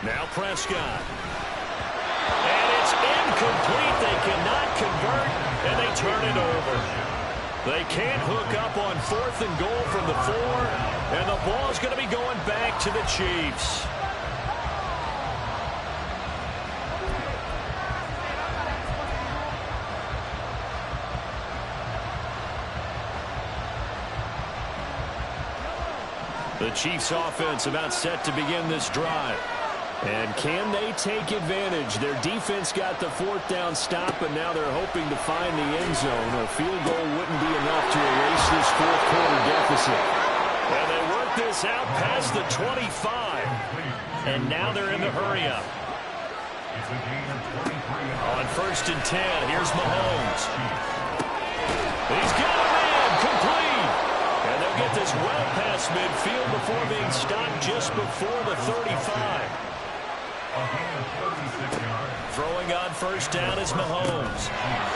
Now Prescott. And it's incomplete. They cannot convert, and they turn it over. They can't hook up on 4th and goal from the 4, and the ball's going to be going back to the Chiefs. The Chiefs offense about set to begin this drive. And can they take advantage? Their defense got the 4th down stop, and now they're hoping to find the end zone. A field goal wouldn't be enough to erase this 4th quarter deficit. And they work this out past the 25. And now they're in the hurry-up. On 1st and 10, here's Mahomes. He's got a man, complete. And they'll get this well past midfield before being stopped just before the 35. Throwing on 1st down is Mahomes.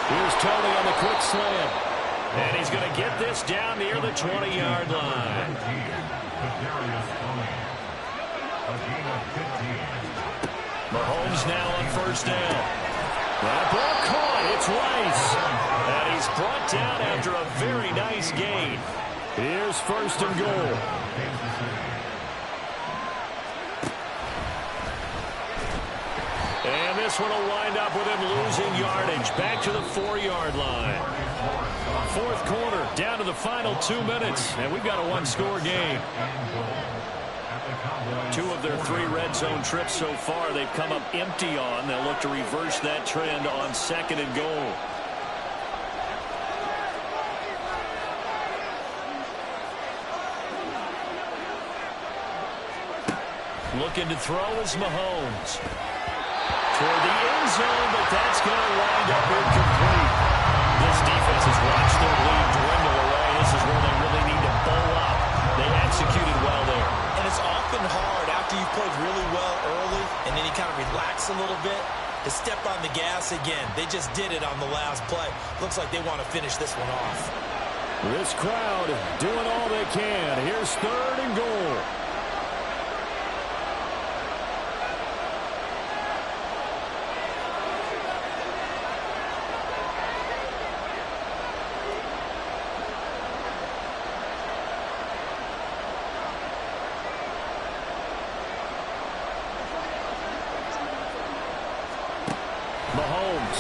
Here's Tony on the quick slant. And he's going to get this down near the 20-yard line. Mahomes now on 1st down. That ball caught. It's Rice. And he's brought down after a very nice gain. Here's 1st and goal. And this one will wind up with him losing yardage. Back to the 4-yard line. 4th quarter, down to the final 2 minutes. And we've got a 1-score game. 2 of their 3 red zone trips so far they've come up empty on. They'll look to reverse that trend on 2nd and goal. Looking to throw is Mahomes. Toward the end zone, but that's going to wind up incomplete. This defense has watched their lead dwindle away. This is where they really need to bow up. They executed well there. And it's often hard after you've played really well early and then you kind of relax a little bit to step on the gas again. They just did it on the last play. Looks like they want to finish this one off. This crowd doing all they can. Here's 3rd and goal. Mahomes.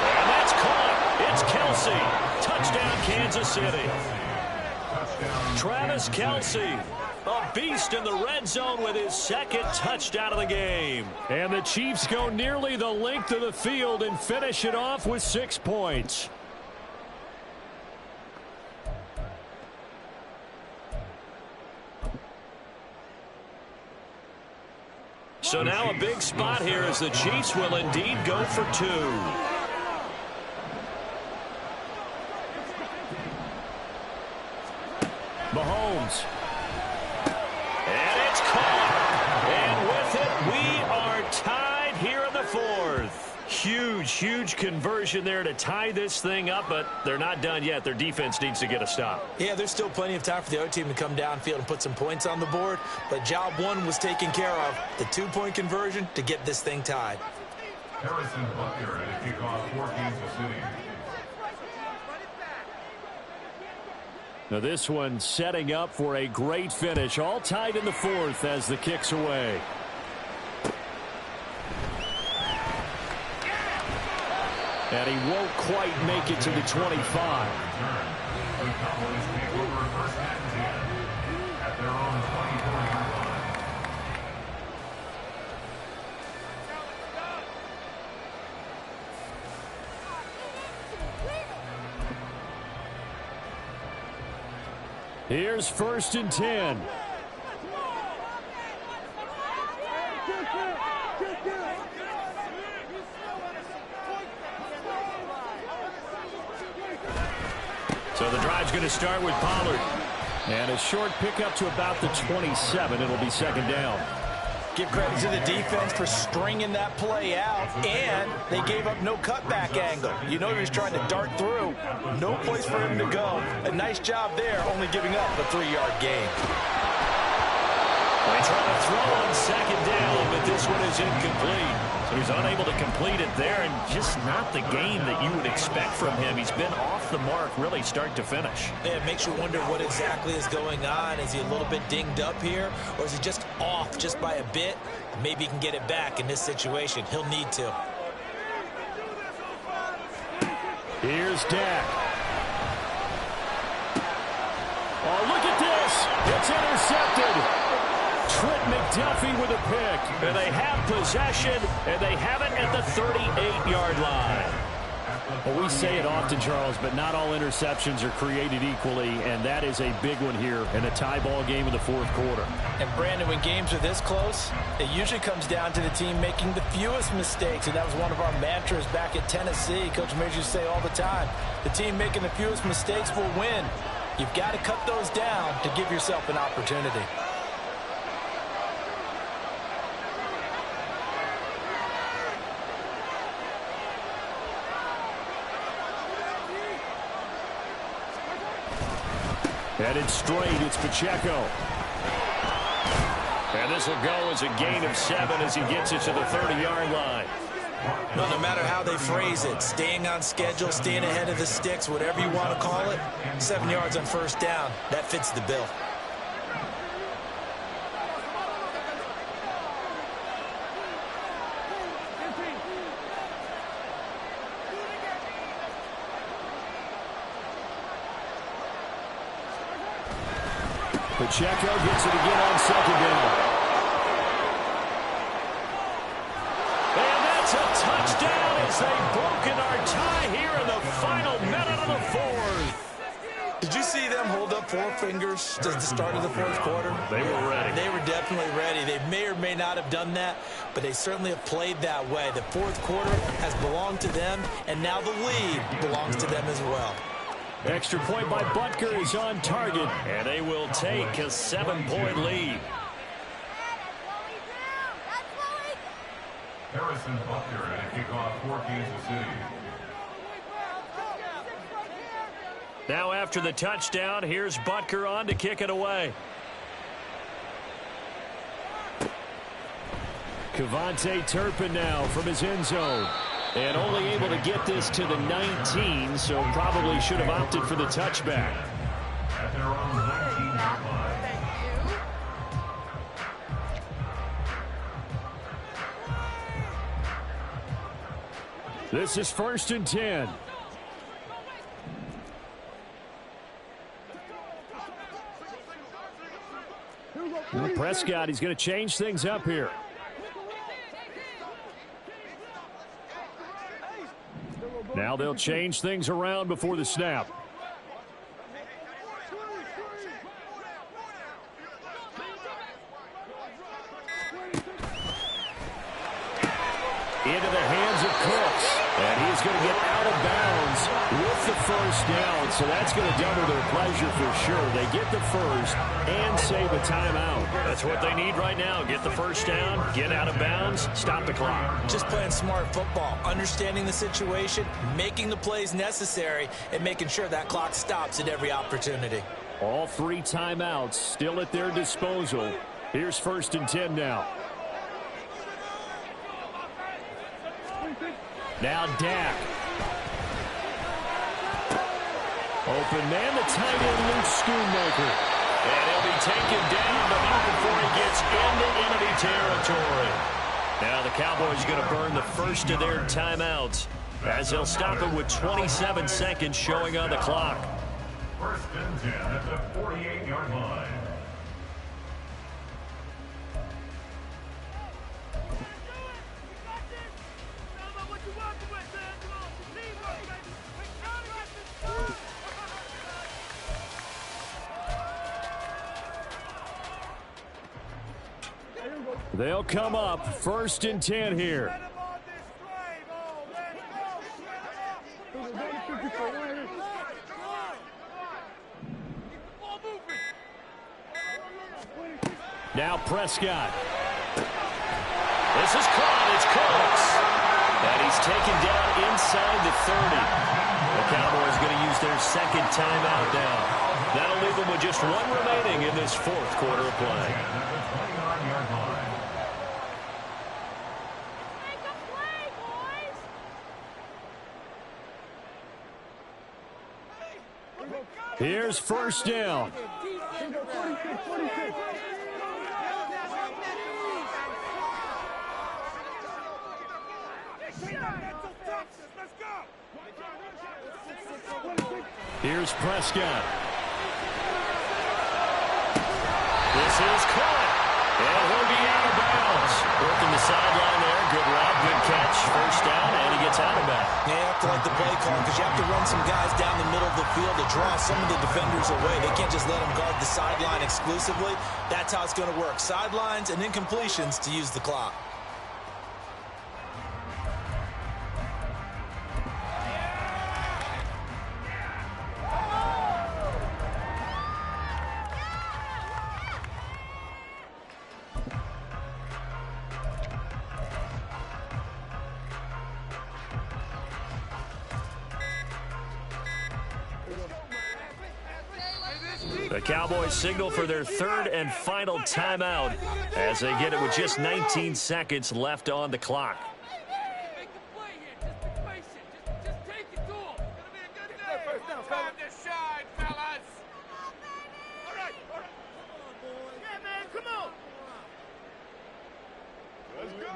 And that's caught. It's Kelsey. Touchdown, Kansas City. Travis Kelce, a beast in the red zone with his 2nd touchdown of the game. And the Chiefs go nearly the length of the field and finish it off with 6 points. So now a big spot here as the Chiefs will indeed go for 2. Mahomes. And it's caught. And with it, we are tied here in the 4th. Huge conversion there to tie this thing up, but they're not done yet. Their defense needs to get a stop. Yeah, there's still plenty of time for the other team to come downfield and put some points on the board, but job one was taken care of. The 2-point conversion to get this thing tied. Harrison Butker at kickoff for Kansas City. Now this one setting up for a great finish. All tied in the fourth as the kick's away. And he won't quite make it to the 25. The Cowboys take over first and 10 at their own 24-yard line. Here's first and 10. So the drive's going to start with Pollard. And a short pickup to about the 27. It'll be second down. Give credit to the defense for stringing that play out, and they gave up no cutback angle. You know he was trying to dart through. No place for him to go. A nice job there, only giving up a 3-yard gain. They try to throw on second down, but this one is incomplete. So he's unable to complete it there, and just not the game that you would expect from him. He's been off the mark really start to finish. It makes you wonder what exactly is going on. Is he a little bit dinged up here, or is he just off just by a bit? Maybe he can get it back in this situation. He'll need to. Here's Dak. Oh, look at this. It's intercepted. Trent McDuffie with a pick. And they have possession, and they have it at the 38-yard line. Well, we say it often, Charles, but not all interceptions are created equally, and that is a big one here in a tie ball game in the fourth quarter. And, Brandon, when games are this close, it usually comes down to the team making the fewest mistakes, and that was one of our mantras back at Tennessee. Coach Major used to say all the time, the team making the fewest mistakes will win. You've got to cut those down to give yourself an opportunity. Headed straight, it's Pacheco. And this will go as a gain of 7 as he gets it to the 30-yard line. Well, no matter how they phrase it, staying on schedule, staying ahead of the sticks, whatever you want to call it, 7 yards on first down, that fits the bill. Pacheco gets it again on second down. And that's a touchdown as they've broken our tie here in the final minute of the fourth. Did you see them hold up 4 fingers to the start of the fourth quarter? They were ready. They were definitely ready. They may or may not have done that, but they certainly have played that way. The fourth quarter has belonged to them, and now the lead belongs to them as well. Extra point by Butker is on target, and they will take a 7-point lead. Harrison Butker at kickoff for Kansas City. Now after the touchdown, here's Butker on to kick it away. Kevontae Turpin now from his end zone. And only able to get this to the 19, so probably should have opted for the touchback. At their own 19-yard line. This is first and 10. Well, Prescott, he's going to change things up here. Now they'll change things around before the snap. Into the hands of Cooks. And he's going to get out of bounds with the first down, so that's going to double their pleasure for sure. They get the first and save a timeout. That's what they need right now. Get the first down, get out of bounds, stop the clock. Just playing smart football, understanding the situation, making the plays necessary, and making sure that clock stops at every opportunity. All 3 timeouts still at their disposal. Here's 1st and 10 now. Now Dak. Open man, the tight end, Luke Schoonmaker. And he'll be taken down, but not before he gets into enemy territory. Now the Cowboys are going to burn the first of their timeouts as they'll stop it with 27 seconds showing on the clock. 1st and 10 at the 48-yard line. They'll come up 1st and 10 here. Now Prescott. This is caught. It's close. And he's taken down inside the 30. The Cowboys going to use their 2nd timeout now. That'll leave them with just 1 remaining in this 4th quarter of play. Here's 1st down. Here's Prescott. This is caught. And he'll be out of bounds. Working the sideline there. Good route, good catch. 1st down, and he gets out of bounds. Yeah, you have to like the play call because you have to run some guys down the middle of the field to draw some of the defenders away. They can't just let them guard the sideline exclusively. That's how it's going to work. Sidelines and incompletions to use the clock. The Cowboys signal for their 3rd and final timeout as they get it with just 19 seconds left on the clock.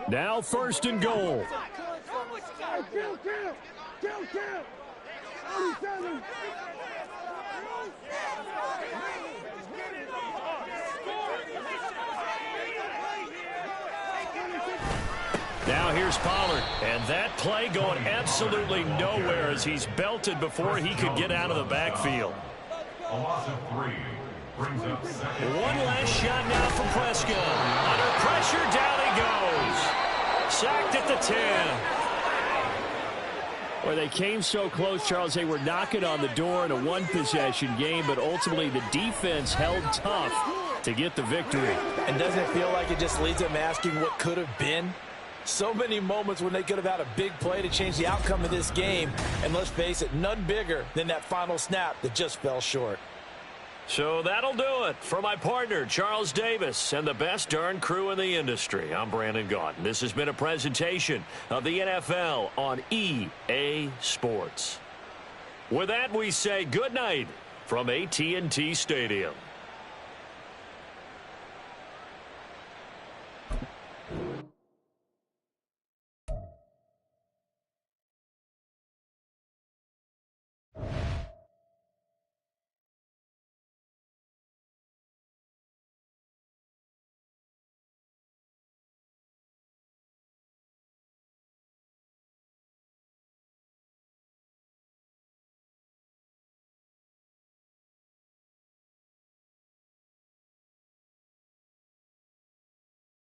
Now 1st and goal. Now here's Pollard. And that play going absolutely nowhere as he's belted before he could get out of the backfield. A loss of 3 brings up 2nd. One last shot now for Prescott. Under pressure, down he goes. Sacked at the 10. Well, they came so close, Charles. They were knocking on the door in a 1-possession game, but ultimately the defense held tough to get the victory. And doesn't it feel like it just leads them asking what could have been? So many moments when they could have had a big play to change the outcome of this game. And let's face it, none bigger than that final snap that just fell short. So that'll do it for my partner, Charles Davis, and the best darn crew in the industry. I'm Brandon Gaudin. This has been a presentation of the NFL on EA Sports. With that, we say good night from AT&T Stadium.